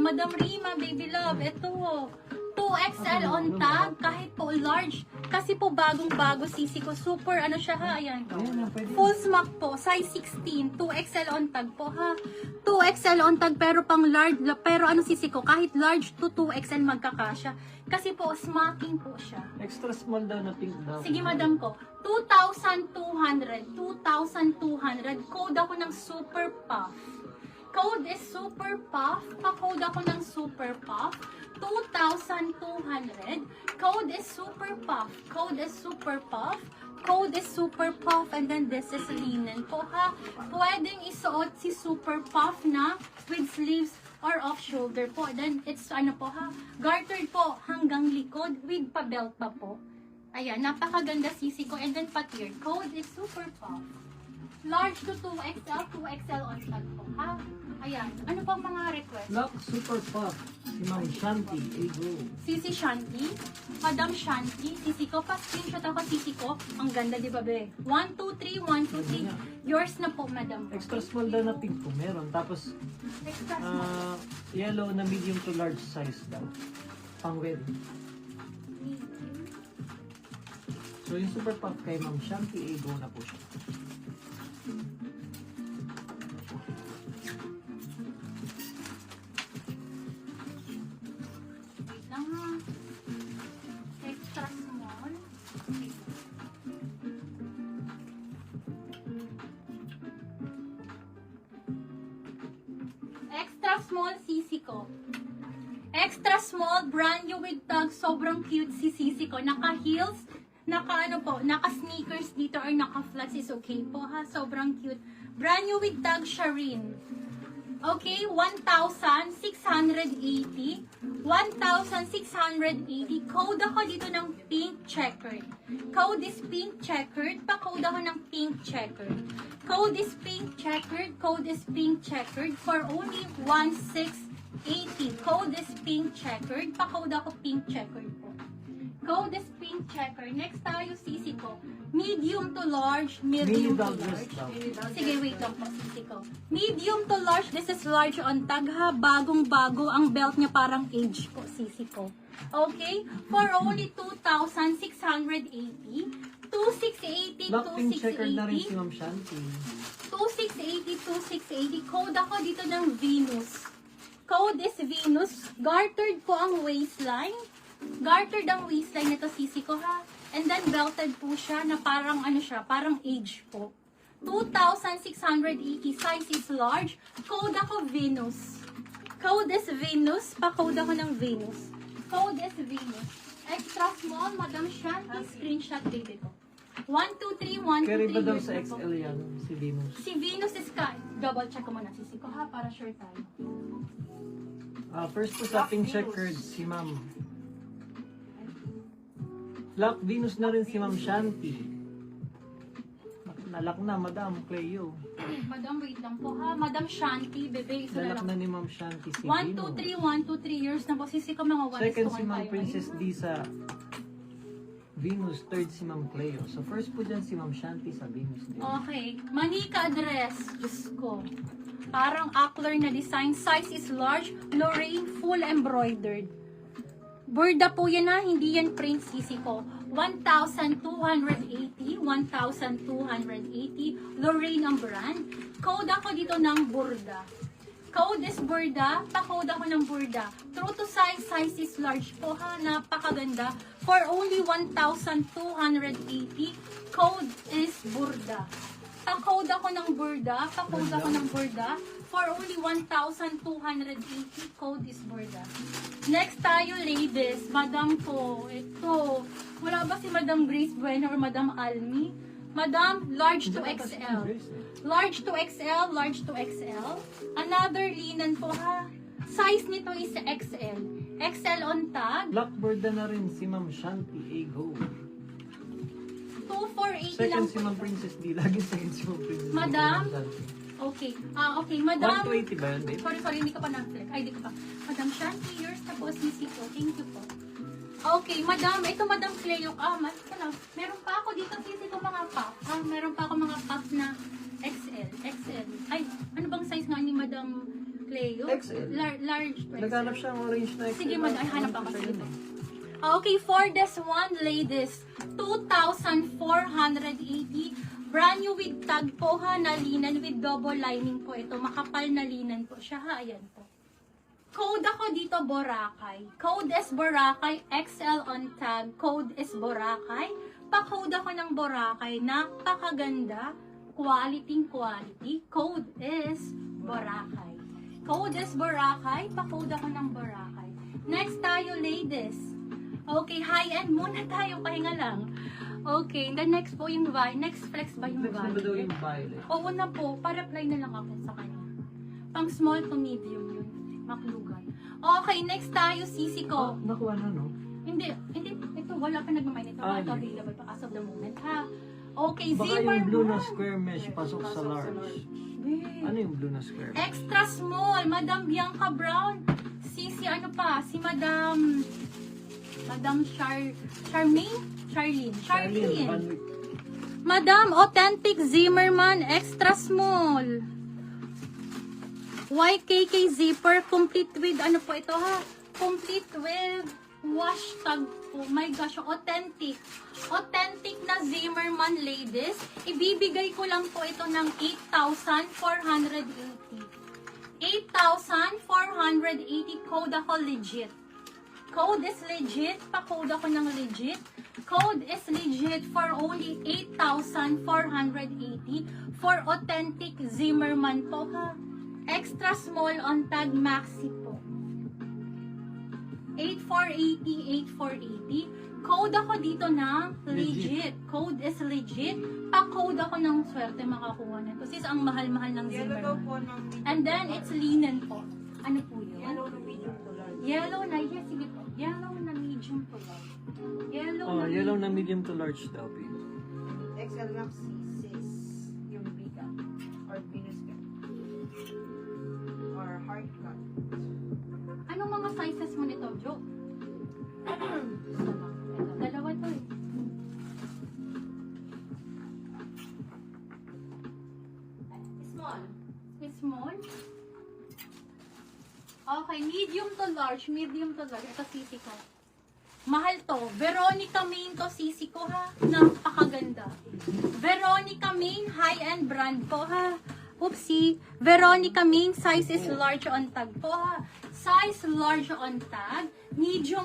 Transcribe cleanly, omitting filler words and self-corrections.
Madam Rima, baby love, ito. 2XL on tag, kahit po large. Kasi po bagong-bago sisi ko. Super, ano siya ha, ayan. Full smock po, size 16. 2XL on tag po ha. 2XL on tag, pero pang large, pero ano sisi ko, kahit large to 2XL magkakasya. Kasi po, smocking po siya. Extra small daw na pink daw. Sige, madam ko. 2,200. 2,200. Code ako ng Super Puff. Code is Super Puff. Pa-code ako ng Super Puff. 2,200. Code is Super Puff. Code is Super Puff. Code is Super Puff. And then this is linen po ha. Pwedeng isuot si Super Puff na with sleeves or off shoulder po. Then it's ano po ha. Gartered po hanggang likod with pa-belt pa po. Ayan, napakaganda sisi ko. And then pa-tiered. Code is Super Puff. Large to 2XL, 2XL on tag po ha. Ayan, ano pang mga request? Lock Super Puff. Si Ma'am Shanti. Ego. Sisi Shanti, Madam Shanti, sisi ko, pa-screenshot ako sisi ko. Ang ganda, di ba be? 1, 2, 3, 1, 2, 3. Yours na po, madam. Extra small daw na pink po meron. Tapos, Extra small. yellow na medium to large size daw. Pang wedding. So, yung Super Puff kay Ma'am Shanti, Ego na po siya. Wait lang ha. Extra small. Extra small sisi ko. Extra small, brand new with tag. Sobrang cute si sisi ko. Naka heels, naka ano po, naka sneakers dito or naka flats is okay po ha. Sobrang cute. Brand new with tag Shireen. Okay, 1,680. 1,680. Code ako dito ng pink checkered. Code is pink checkered. Pa-code ako ng pink checkered. Code is pink checkered. Code is pink checkered for only 1,680. Code is pink checkered. Pa-code ako pink checkered po. Code is pink checker. Next tayo, sisi ko. Medium to large, medium to large. Sige, wait lang po, sisi ko. Medium to large, this is large on tag ha. Bagong-bago. Ang belt niya parang age po, sisi ko. Okay? For only 2,680. 2,680, Lock pink checker na rin si 2,680. Ma'am Shanti. 2,680, 2,680. Code ako dito ng Venus. Code is Venus. Gartered po ang waistline. Gartered ang waistline nito sisi ko ha. And then belted po siya na parang ano siya, parang age po. 2,680, size is large. Code ako Venus. Code is Venus. Pa-code ako ng Venus. Code is Venus. Extra small, Madam Shanti, screenshot baby ko. 1, 2, 3, 1, 2, 3. Carry ba daw yours sa na po. XL yan, si Venus? Si Venus is double check ko muna sisi ko ha, para sure tayo. First po sa pink checkered, si Ma'am. Lock Venus na rin si Ma'am Shanti. Nalak na, Madam Cleo. Madam, wait lang po ha. Madam Shanti, bebe, isa na Nalak lang. na ni Ma'am Shanti si 1, 2, Venus. 3, 1, 2, 3 years na po. Sisi ko mga 1 Second is to si 1 Ma'am tayo. Princess Lisa. Venus, third si Ma'am Cleo. So first po dyan si Ma'am Shanti sa Venus din. Okay. Manika dress. Diyos ko. Parang acler na design. Size is large. Lorraine, full embroidered. Burda po yan ha. Hindi yan print sisi ko. 1,280. 1,280. Lorraine ang brand. Code ako dito ng Burda. Code is Burda. Pa-code ako ng Burda. True to size. Size is large po ha. Napakaganda. For only 1,280. Code is Burda. Pa-code ako ng Burda. Pa-code ako ng Burda. For only 1,280. Code is Burda. Next tayo, ladies. Madam ko. Ito. Wala ba si Madam Grace Bueno or Madam Almi? Madam, large to XL. Large to XL, large to XL. Another linen po ha. Size nito is XL. XL on tag. Blackbird na rin si Ma'am Shanti. Ego. 2,480 Second lang si po. Ma'am Princess D. Lagi second si Ma'am Princess D. Madam? Shanti. Okay. Okay, Madam. 120 ba yun, babe? Sorry, hindi ka pa na-flex. Ay, hindi ka pa. Madam Shanti, yours na po, sisi ko. Thank you po. Okay, Madam. Ito, Madam Cleo. Meron pa ako dito, sisi ko mga puff. Meron pa ako mga puff na XL. XL. Ay, ano bang size nga ni Madam Cleo. XL. Large to XL. Naghanap siya ng orange na XL. Sige, man. Ay, hanap ako. Siya Sige yun po. eh. Okay, for this one, ladies, 2,480. Brand new with tag po ha, na linen with double lining po ito. Makapal na linen po siya ha, ayan po. Code ako dito, Boracay. Code is Boracay, XL on tag. Code is Boracay. Pa-code ako ng Boracay. Napakaganda. Quality. Code is Boracay. Code is Boracay. Pa-code ako ng Boracay. Next tayo, ladies. Okay, high-end muna tayo. Pahinga lang. Okay, the next po yung next flex ba yung Next na ba daw violet? yung violet? Oo na po, pa-reply na lang ako sa kanya. Pang small to medium yun. Maklugan. Okay, next tayo, sisi Oh, ko. nakuha na, no? Hindi, ito, wala pa nagmamay nito. Ito Okay. available pa as of the moment, ha? Okay, Baka zipper yung blue mo. na square mesh pasok sa large. Ano yung blue na square mesh? Extra small, Madam Bianca Brown. Si ano pa, si Madam Charlene. Van Wick. Madam Authentic Zimmerman Extra Small. YKK zipper complete with ano po ito ha? Complete with wash tag po. My gosh, authentic. Authentic na Zimmerman ladies. Ibibigay ko lang po ito ng 8,480. 8,480 code ako legit. Code is legit. Pa-code ako ng legit. Code is legit for only 8,480 for authentic Zimmerman po ha. Extra small on tag maxi po. 8,480. Code ako dito ng legit. Code is legit. Pa-code ako ng swerte makakuha nito. Sis, ang mahal-mahal ng Zimmerman. And then, it's linen po. Ano po yun? Yellow na medium to large. Yellow na, yes, sige po. Yellow na medium to large. Oh, yellow na medium to large daw, Pete. XL Maxi sis yung biga or Venus cut or heart cut. Anong mga sizes mo nito, Jo? Ito, dalawa to eh. Small. Small? Okay, medium to large. Ito sisi ko. Mahal to. Veronica Main to sisi ko ha. Napakaganda. Veronica Main, high-end brand po ha. Oopsie. Veronica Main, size is large on tag po ha. Size large on tag. Medium